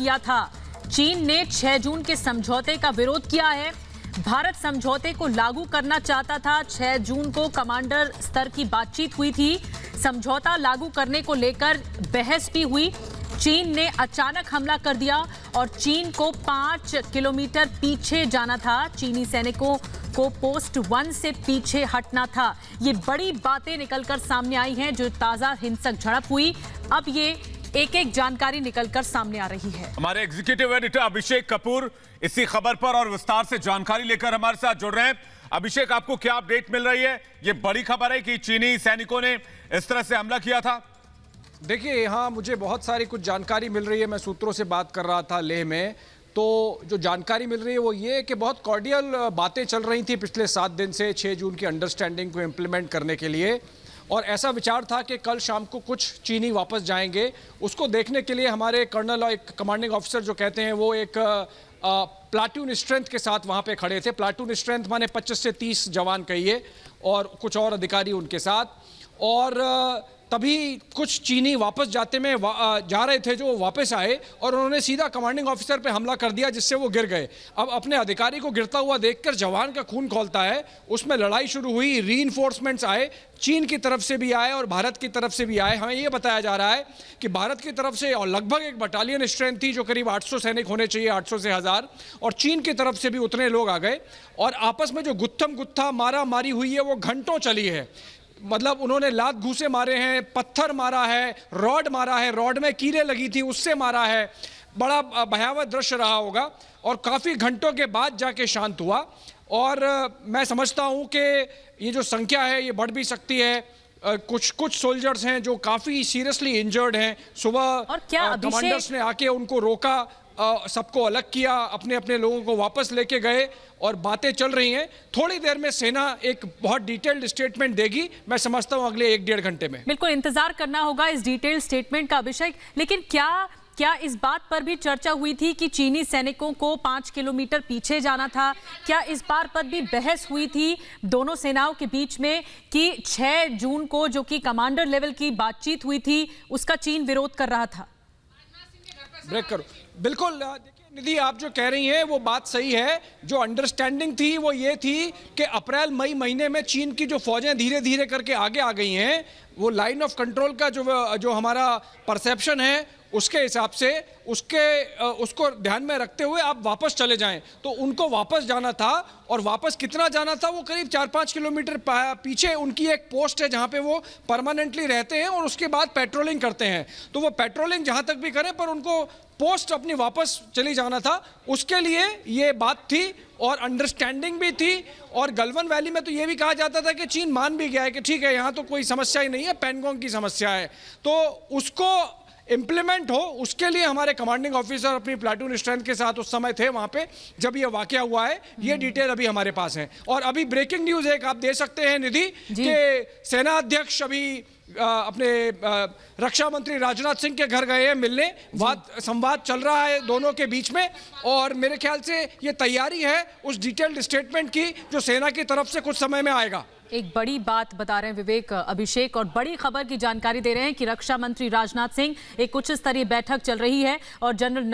किया था। चीन ने 6 जून के समझौते का विरोध किया है। भारत समझौते को लागू करना चाहता था। 6 जून को कमांडर स्तर की बातचीत हुई थी। समझौता लागू करने को लेकर बहस भी हुई। चीन ने अचानक हमला कर दिया और चीन को 5 किलोमीटर पीछे जाना था। चीनी सैनिकों को पोस्ट 1 से पीछे हटना था। ये बड़ी बातें निकलकर सामने आई हैं। जो ताजा हिंसक झड़प हुई, अब ये एक जानकारी निकलकर सामने आ रही है। हमारे एग्जीक्यूटिव एडिटर अभिषेक कपूर इसी खबर पर और विस्तार से जानकारी लेकर हमारे साथ जुड़ रहे हैं। अभिषेक, आपको क्या अपडेट मिल रही है? ये बड़ी खबर है कि चीनी सैनिकों ने इस तरह से हमला किया था। देखिए, यहाँ मुझे बहुत सारी कुछ जानकारी मिल रही है। मैं सूत्रों से बात कर रहा था लेह में, तो जो जानकारी मिल रही है वो ये कि बहुत कॉर्डियल बातें चल रही थी पिछले 7 दिन से 6 जून की अंडरस्टैंडिंग को इम्प्लीमेंट करने के लिए। और ऐसा विचार था कि कल शाम को कुछ चीनी वापस जाएंगे। उसको देखने के लिए हमारे कर्नल और एक कमांडिंग ऑफिसर जो कहते हैं वो एक प्लाटून स्ट्रेंथ के साथ वहाँ पे खड़े थे। प्लाटून स्ट्रेंथ माने 25 से 30 जवान कहिए, और कुछ और अधिकारी उनके साथ। और तभी कुछ चीनी वापस जाते में जा रहे थे, जो वापस आए और उन्होंने सीधा कमांडिंग ऑफिसर पे हमला कर दिया, जिससे वो गिर गए। अब अपने अधिकारी को गिरता हुआ देखकर जवान का खून खौलता है। उसमें लड़ाई शुरू हुई, रीइंफोर्समेंट्स आए, चीन की तरफ से भी आए और भारत की तरफ से भी आए। हमें ये बताया जा रहा है कि भारत की तरफ से और लगभग एक बटालियन स्ट्रेंथ थी, जो करीब 800 सैनिक होने चाहिए, 800 से 1000, और चीन की तरफ से भी उतने लोग आ गए। और आपस में जो गुत्थम गुत्था मारा मारी हुई है वो घंटों चली है। मतलब उन्होंने लात घूसे मारे हैं, पत्थर मारा है, रॉड मारा है, रॉड में कीलें लगी थी उससे मारा है। बड़ा भयावह दृश्य रहा होगा और काफ़ी घंटों के बाद जाके शांत हुआ। और मैं समझता हूँ कि ये जो संख्या है ये बढ़ भी सकती है। कुछ सोल्जर्स हैं जो काफ़ी सीरियसली इंजर्ड हैं। सुबह कमांडर्स ने आके उनको रोका, सबको अलग किया, अपने अपने लोगों को वापस लेके गए और बातें चल रही हैं। थोड़ी देर में सेना एक बहुत डिटेल्ड स्टेटमेंट देगी, मैं समझता हूं अगले 1-1.5 घंटे में। बिल्कुल इंतजार करना होगा इस डिटेल्ड स्टेटमेंट का, अभिषेक। लेकिन क्या इस बात पर भी चर्चा हुई थी कि चीनी सैनिकों को 5 किलोमीटर पीछे जाना था? क्या इस बार पर भी बहस हुई थी दोनों सेनाओं के बीच में कि 6 जून को जो कि कमांडर लेवल की बातचीत हुई थी उसका चीन विरोध कर रहा था? ब्रेक करो। बिल्कुल, देखिए निधि, आप जो कह रही हैं वो बात सही है। जो अंडरस्टैंडिंग थी वो ये थी कि अप्रैल मई महीने में चीन की जो फौजें धीरे धीरे करके आगे आ गई हैं, वो लाइन ऑफ कंट्रोल का जो हमारा परसेप्शन है उसके हिसाब से उसको ध्यान में रखते हुए आप वापस चले जाएं। तो उनको वापस जाना था, और वापस कितना जाना था? वो करीब 4-5 किलोमीटर पीछे उनकी एक पोस्ट है जहां पे वो परमानेंटली रहते हैं और उसके बाद पेट्रोलिंग करते हैं। तो वो पेट्रोलिंग जहां तक भी करें, पर उनको पोस्ट अपनी वापस चली जाना था। उसके लिए ये बात थी और अंडरस्टैंडिंग भी थी। और गलवान वैली में तो ये भी कहा जाता था कि चीन मान भी गया है कि ठीक है, यहाँ तो कोई समस्या ही नहीं है, पैंगोंग की समस्या है। तो उसको इम्प्लीमेंट हो, उसके लिए हमारे कमांडिंग ऑफिसर अपनी प्लाटून स्ट्रेंथ के साथ उस समय थे वहां पे जब ये वाकया हुआ है। ये डिटेल अभी हमारे पास है। और अभी ब्रेकिंग न्यूज एक आप दे सकते हैं निधि, कि सेना अध्यक्ष अभी अपने रक्षा मंत्री राजनाथ सिंह के घर गए हैं मिलने। संवाद चल रहा है दोनों के बीच में, और मेरे ख्याल से ये तैयारी है उस डिटेल्ड स्टेटमेंट की जो सेना की तरफ से कुछ समय में आएगा। एक बड़ी बात बता रहे हैं विवेक, अभिषेक, और बड़ी खबर की जानकारी दे रहे हैं कि रक्षा मंत्री राजनाथ सिंह, एक उच्च स्तरीय बैठक चल रही है और जनरल